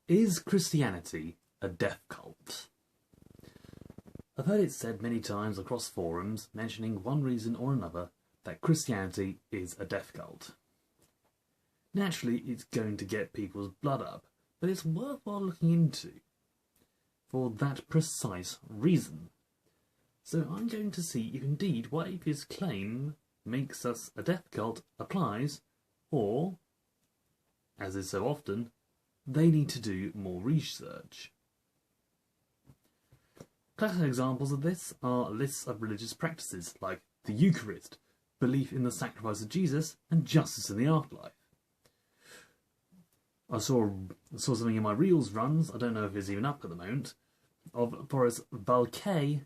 Is Christianity a death cult? I've heard it said many times across forums mentioning one reason or another that Christianity is a death cult. Naturally, it's going to get people's blood up, but it's worthwhile looking into for that precise reason. So I'm going to see if indeed what atheists claim makes us a death cult applies, or, as is so often, they need to do more research. Classic examples of this are lists of religious practices like the Eucharist, belief in the sacrifice of Jesus, and justice in the afterlife. I saw something in my Reels runs, I don't know if it's even up at the moment, of Boris Valkay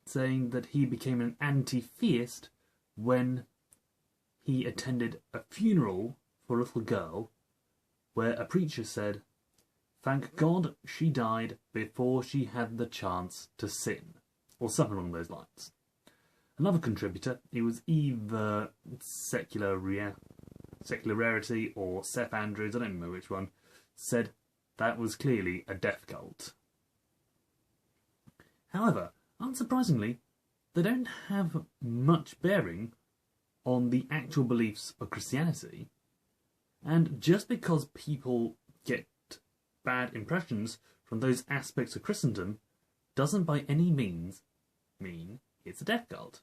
saying that he became an anti-theist when he attended a funeral for a little girl where a preacher said, "Thank God she died before she had the chance to sin," or something along those lines. Another contributor, it was either Secularity or Seth Andrews, I don't remember which one, said that was clearly a death cult. However, unsurprisingly, they don't have much bearing on the actual beliefs of Christianity, and just because people get bad impressions from those aspects of Christendom doesn't by any means mean it's a death cult.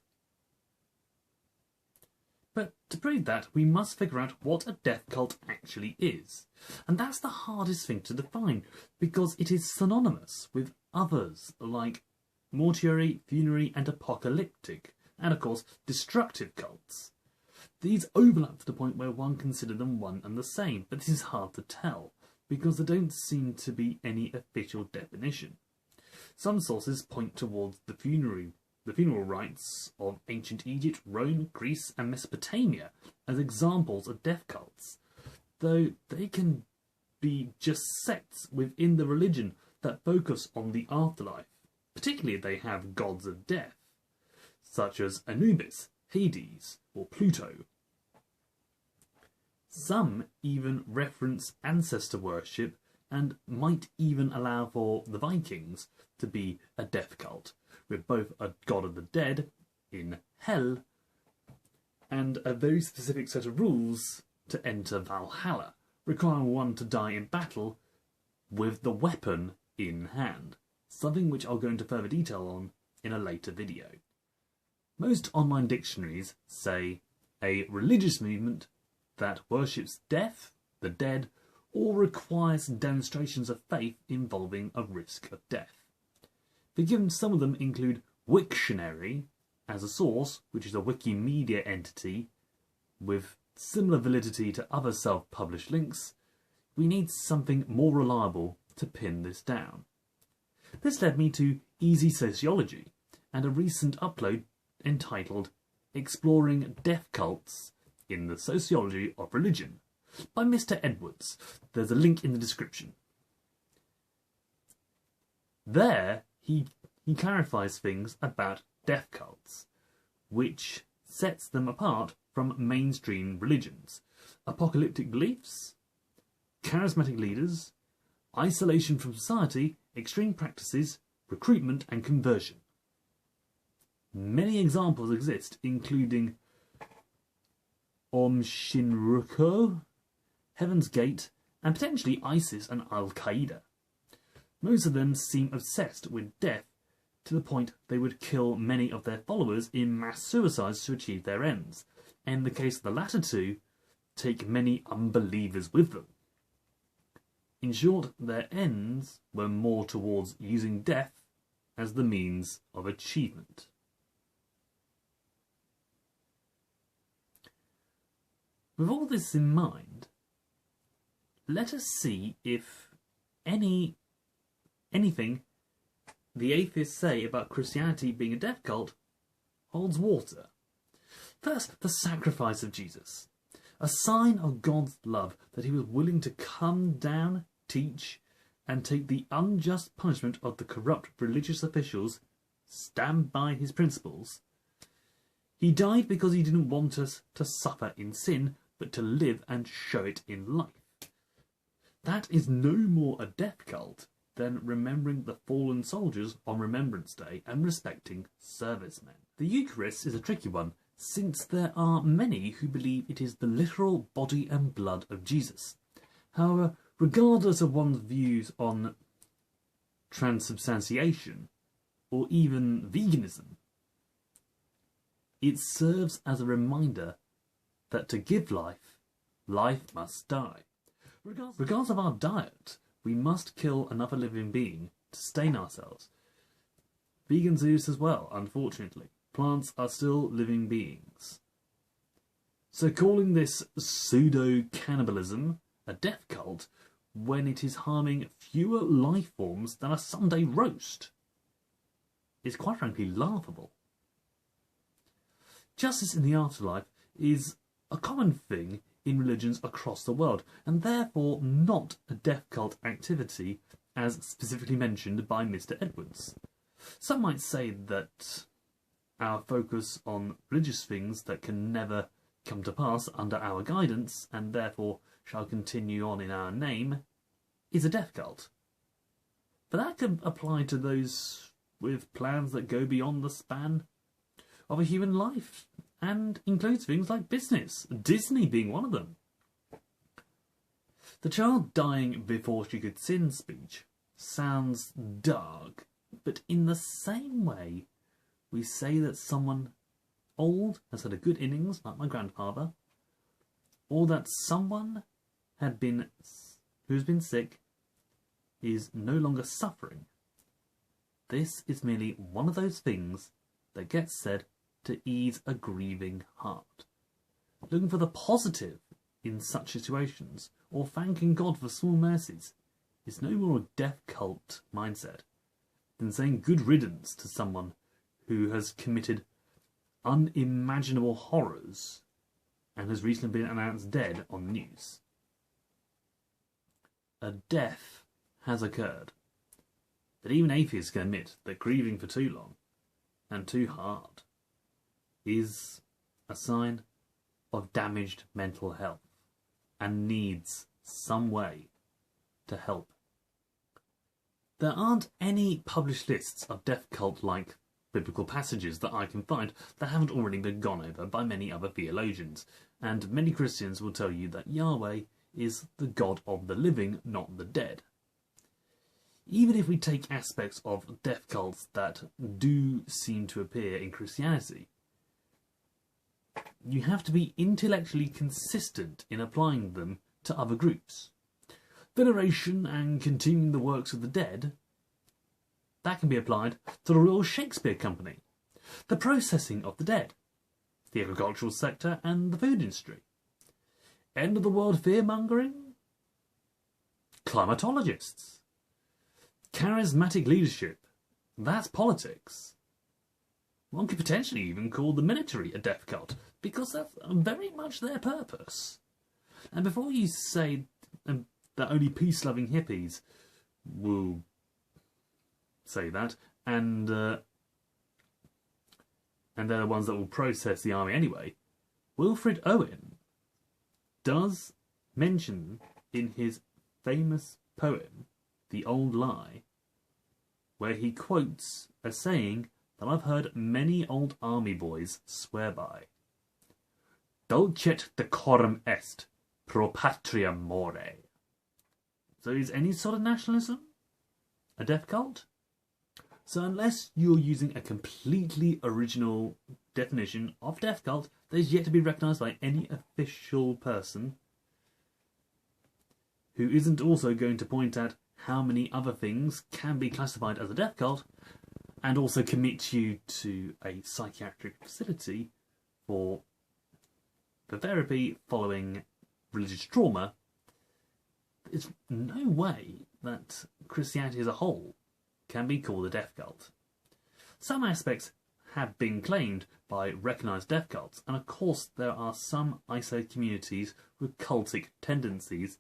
But to prove that, we must figure out what a death cult actually is. And that's the hardest thing to define, because it is synonymous with others like mortuary, funerary and apocalyptic, and of course destructive cults. These overlap to the point where one considers them one and the same, but this is hard to tell, because there don't seem to be any official definition. Some sources point towards the funeral rites of ancient Egypt, Rome, Greece and Mesopotamia as examples of death cults, though they can be just sects within the religion that focus on the afterlife, particularly if they have gods of death, such as Anubis, Hades or Pluto. Some even reference ancestor worship and might even allow for the Vikings to be a death cult, with both a god of the dead in hell and a very specific set of rules to enter Valhalla, requiring one to die in battle with the weapon in hand, something which I'll go into further detail on in a later video. Most online dictionaries say a religious movement that worships death, the dead, or requires demonstrations of faith involving a risk of death. Given some of them include Wiktionary as a source, which is a Wikimedia entity with similar validity to other self-published links, we need something more reliable to pin this down. This led me to Easy Sociology and a recent upload entitled Exploring Death Cults in the Sociology of Religion by Mr. Edwards. There's a link in the description. There, he clarifies things about death cults, which sets them apart from mainstream religions: apocalyptic beliefs, charismatic leaders, isolation from society, extreme practices, recruitment and conversion. Many examples exist, including Shinrikyo, Heaven's Gate, and potentially ISIS and Al-Qaeda. Most of them seem obsessed with death to the point they would kill many of their followers in mass suicides to achieve their ends, and in the case of the latter two, take many unbelievers with them. In short, their ends were more towards using death as the means of achievement. With all this in mind, let us see if anything the atheists say about Christianity being a death cult holds water. First, the sacrifice of Jesus, a sign of God's love that he was willing to come down, teach, and take the unjust punishment of the corrupt religious officials, stand by his principles. He died because he didn't want us to suffer in sin, but to live and show it in life. That is no more a death cult than remembering the fallen soldiers on Remembrance Day and respecting servicemen. The Eucharist is a tricky one, since there are many who believe it is the literal body and blood of Jesus. However, regardless of one's views on transubstantiation or even veganism, it serves as a reminder that to give life, life must die. Regardless of our diet, we must kill another living being to sustain ourselves. Vegans do this as well, unfortunately. Plants are still living beings. So calling this pseudo-cannibalism a death cult when it is harming fewer life forms than a Sunday roast is quite frankly laughable. Justice in the afterlife is a common thing in religions across the world, and therefore not a death cult activity as specifically mentioned by Mr. Edwards. Some might say that our focus on religious things that can never come to pass under our guidance, and therefore shall continue on in our name, is a death cult. But that can apply to those with plans that go beyond the span of a human life, and includes things like business, Disney being one of them. The child dying before she could sin speech sounds dark, but in the same way we say that someone old has had a good innings, like my grandfather, or that someone who's been sick is no longer suffering. This is merely one of those things that gets said to ease a grieving heart. Looking for the positive in such situations, or thanking God for small mercies, is no more a death cult mindset than saying good riddance to someone who has committed unimaginable horrors and has recently been announced dead on the news. A death has occurred, but even atheists can admit that grieving for too long and too hard is a sign of damaged mental health and needs some way to help. There aren't any published lists of death cult-like biblical passages that I can find that haven't already been gone over by many other theologians, and many Christians will tell you that Yahweh is the God of the living, not the dead. Even if we take aspects of death cults that do seem to appear in Christianity, you have to be intellectually consistent in applying them to other groups. Veneration and continuing the works of the dead, that can be applied to the Royal Shakespeare Company, the processing of the dead, the agricultural sector and the food industry, end of the world fear-mongering, climatologists, charismatic leadership, that's politics. One could potentially even call the military a death cult, because that's very much their purpose. And before you say that only peace-loving hippies will say that, and they're the ones that will process the army anyway, Wilfred Owen does mention in his famous poem, The Old Lie, where he quotes a saying that I've heard many old army boys swear by. Dulcet decorum est, pro patria more. So is any sort of nationalism a death cult? So unless you're using a completely original definition of death cult that is yet to be recognised by any official person, who isn't also going to point out how many other things can be classified as a death cult, and also commit you to a psychiatric facility for therapy following religious trauma, there's no way that Christianity as a whole can be called a death cult. Some aspects have been claimed by recognised death cults, and of course there are some isolated communities with cultic tendencies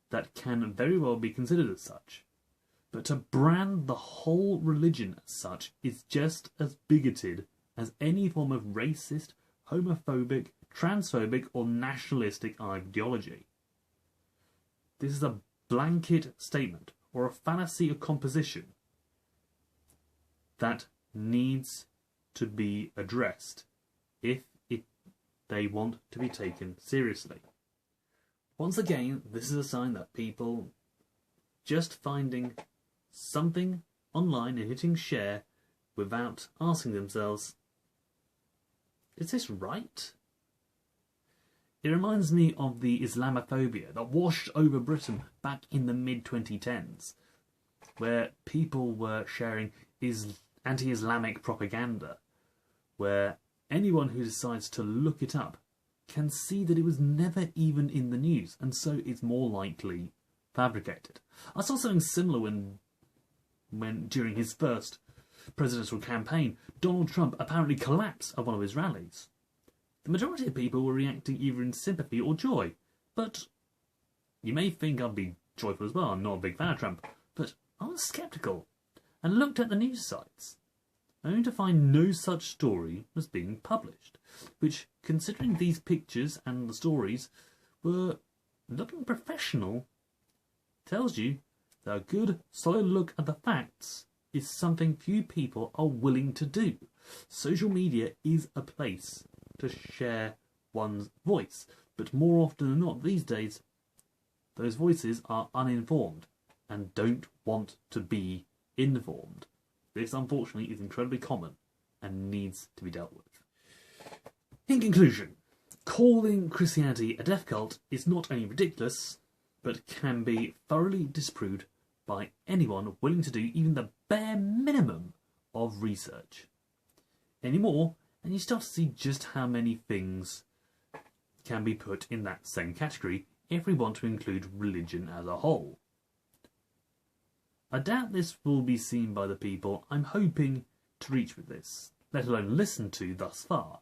that can very well be considered as such. But to brand the whole religion as such is just as bigoted as any form of racist, homophobic, transphobic or nationalistic ideology. This is a blanket statement or a fallacy of composition that needs to be addressed if they want to be taken seriously. Once again, this is a sign that people just finding something online and hitting share without asking themselves, is this right? It reminds me of the Islamophobia that washed over Britain back in the mid-2010s, where people were sharing anti-Islamic propaganda, where anyone who decides to look it up can see that it was never even in the news, and so it's more likely fabricated. I saw something similar when during his first presidential campaign, Donald Trump apparently collapsed at one of his rallies. The majority of people were reacting either in sympathy or joy, but you may think I'd be joyful as well. I'm not a big fan of Trump, but I was sceptical and looked at the news sites, only to find no such story was being published, which, considering these pictures and the stories were looking professional, tells you that a good, solid look at the facts is something few people are willing to do. Social media is a place to share one's voice, but more often than not these days, those voices are uninformed and don't want to be informed. This, unfortunately, is incredibly common and needs to be dealt with. In conclusion, calling Christianity a death cult is not only ridiculous, but can be thoroughly disproved by anyone willing to do even the bare minimum of research. Any more, and you start to see just how many things can be put in that same category if we want to include religion as a whole. I doubt this will be seen by the people I'm hoping to reach with this, let alone listen to thus far,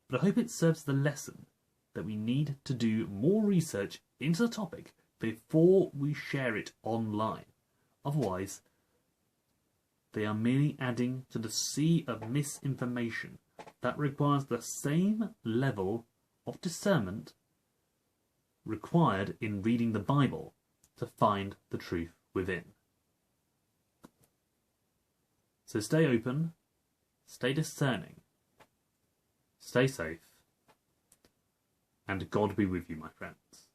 but I hope it serves the lesson that we need to do more research into the topic before we share it online. Otherwise, they are merely adding to the sea of misinformation that requires the same level of discernment required in reading the Bible to find the truth within. So stay open, stay discerning, stay safe, and God be with you, my friends.